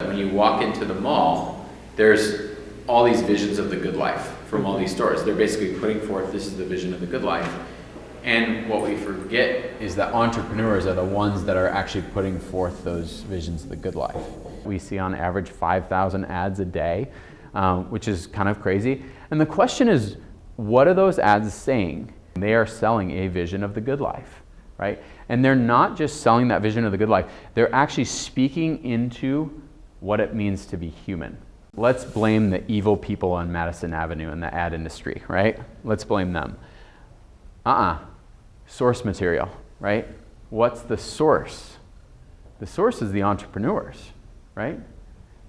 When you walk into the mall, there's all these visions of the good life from all these stores. They're basically putting forth, this is the vision of the good life. And what we forget is that entrepreneurs are the ones that are actually putting forth those visions of the good life. We see on average 5,000 ads a day, which is kind of crazy. And the question is, what are those ads saying? They are selling a vision of the good life, right? And they're not just selling that vision of the good life, they're actually speaking into what it means to be human. Let's blame the evil people on Madison Avenue in the ad industry, right? Let's blame them. Source material, right? What's the source? The source is the entrepreneurs, right?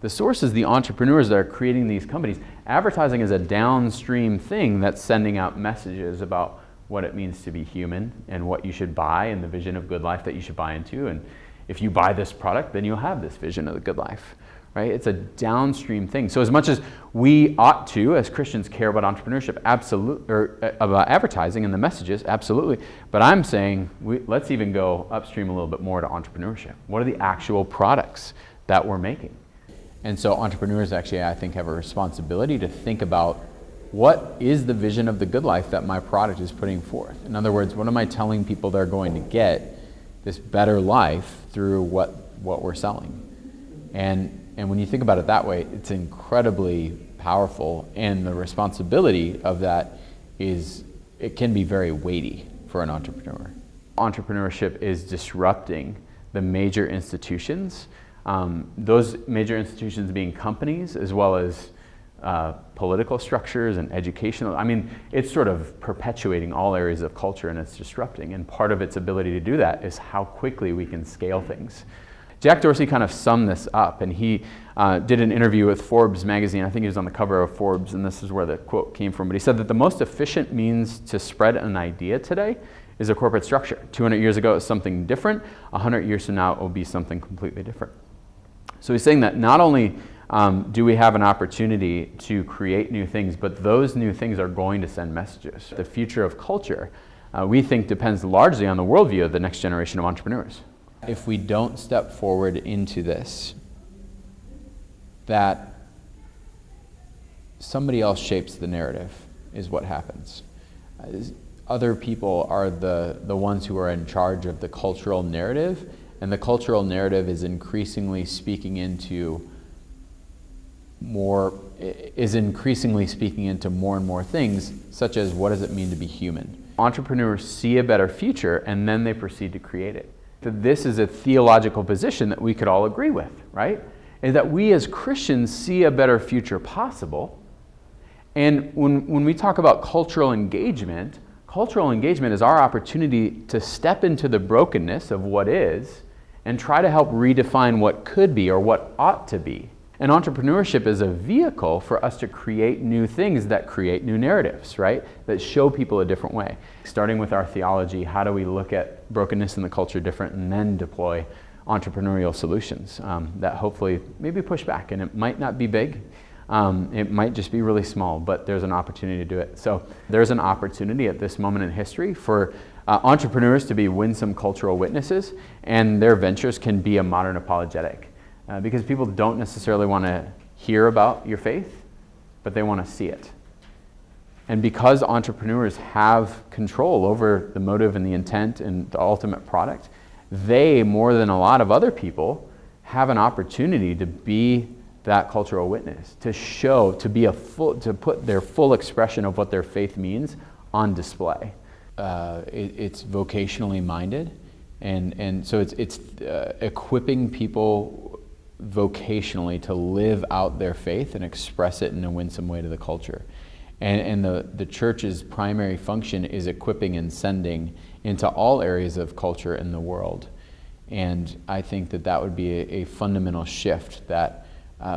The source is the entrepreneurs that are creating these companies. Advertising is a downstream thing that's sending out messages about what it means to be human and what you should buy and the vision of good life that you should buy into. And if you buy this product, then you'll have this vision of the good life, right? It's a downstream thing. So as much as we ought to, as Christians, care about entrepreneurship, absolutely, or about advertising and the messages, absolutely. But I'm saying let's even go upstream a little bit more to entrepreneurship. What are the actual products that we're making? And so entrepreneurs actually, I think, have a responsibility to think about what is the vision of the good life that my product is putting forth. In other words, what am I telling people they're going to get this better life through what we're selling? And when you think about it that way, it's incredibly powerful, and the responsibility of that it can be very weighty for an entrepreneur. Entrepreneurship is disrupting the major institutions, those major institutions being companies as well as political structures and educational. I mean, it's sort of perpetuating all areas of culture, and it's disrupting. And part of its ability to do that is how quickly we can scale things. Jack Dorsey kind of summed this up, and he did an interview with Forbes magazine. I think he was on the cover of Forbes, and this is where the quote came from. But he said that the most efficient means to spread an idea today is a corporate structure. 200 years ago, it was something different. 100 years from now, it will be something completely different. So he's saying that not only do we have an opportunity to create new things, but those new things are going to send messages. The future of culture, we think, depends largely on the worldview of the next generation of entrepreneurs. If we don't step forward into this, that somebody else shapes the narrative is what happens. Other people are the ones who are in charge of the cultural narrative, and the cultural narrative is increasingly speaking into more and more things, such as what does it mean to be human? Entrepreneurs see a better future, and then they proceed to create it. This is a theological position that we could all agree with, right? Is that we as Christians see a better future possible. And when we talk about cultural engagement is our opportunity to step into the brokenness of what is and try to help redefine what could be or what ought to be. And entrepreneurship is a vehicle for us to create new things that create new narratives, right? That show people a different way. Starting with our theology, how do we look at brokenness in the culture different, and then deploy entrepreneurial solutions that hopefully maybe push back. And it might not be big, it might just be really small, but there's an opportunity to do it. So there's an opportunity at this moment in history for entrepreneurs to be winsome cultural witnesses, and their ventures can be a modern apologetic. Because people don't necessarily want to hear about your faith, but they want to see it. And because entrepreneurs have control over the motive and the intent and the ultimate product, they, more than a lot of other people, have an opportunity to be that cultural witness, to show, to put their full expression of what their faith means on display. It's vocationally minded, and so it's equipping people vocationally to live out their faith and express it in a winsome way to the culture. And the church's primary function is equipping and sending into all areas of culture in the world. And I think that would be a fundamental shift that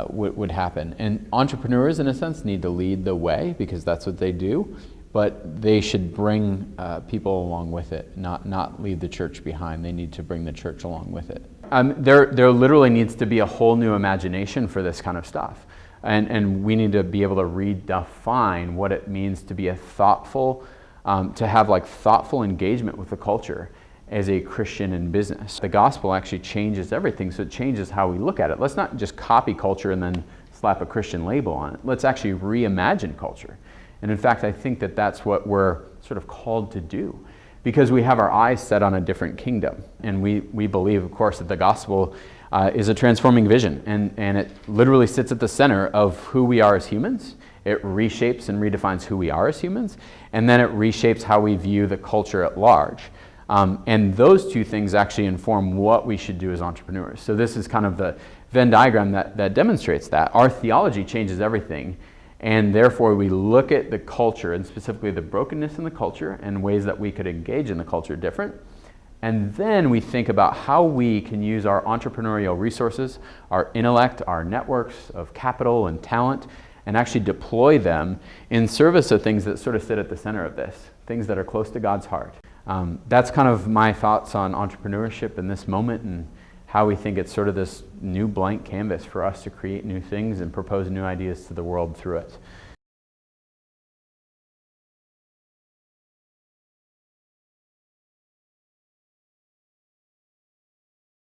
would happen. And entrepreneurs, in a sense, need to lead the way because that's what they do, but they should bring people along with it, not leave the church behind. They need to bring the church along with it. There literally needs to be a whole new imagination for this kind of stuff. And we need to be able to redefine what it means to be a thoughtful, to have like thoughtful engagement with the culture as a Christian in business. The gospel actually changes everything, so it changes how we look at it. Let's not just copy culture and then slap a Christian label on it. Let's actually reimagine culture. And in fact, I think that that's what we're sort of called to do, because we have our eyes set on a different kingdom. And we believe, of course, that the gospel is a transforming vision, and it literally sits at the center of who we are as humans. It reshapes and redefines who we are as humans, and then it reshapes how we view the culture at large. And those two things actually inform what we should do as entrepreneurs. So this is kind of the Venn diagram that demonstrates that. Our theology changes everything, and therefore we look at the culture, and specifically the brokenness in the culture, and ways that we could engage in the culture different. And then we think about how we can use our entrepreneurial resources, our intellect, our networks of capital and talent, and actually deploy them in service of things that sort of sit at the center of this, things that are close to God's heart. That's kind of my thoughts on entrepreneurship in this moment, and how we think it's sort of this new blank canvas for us to create new things and propose new ideas to the world through it.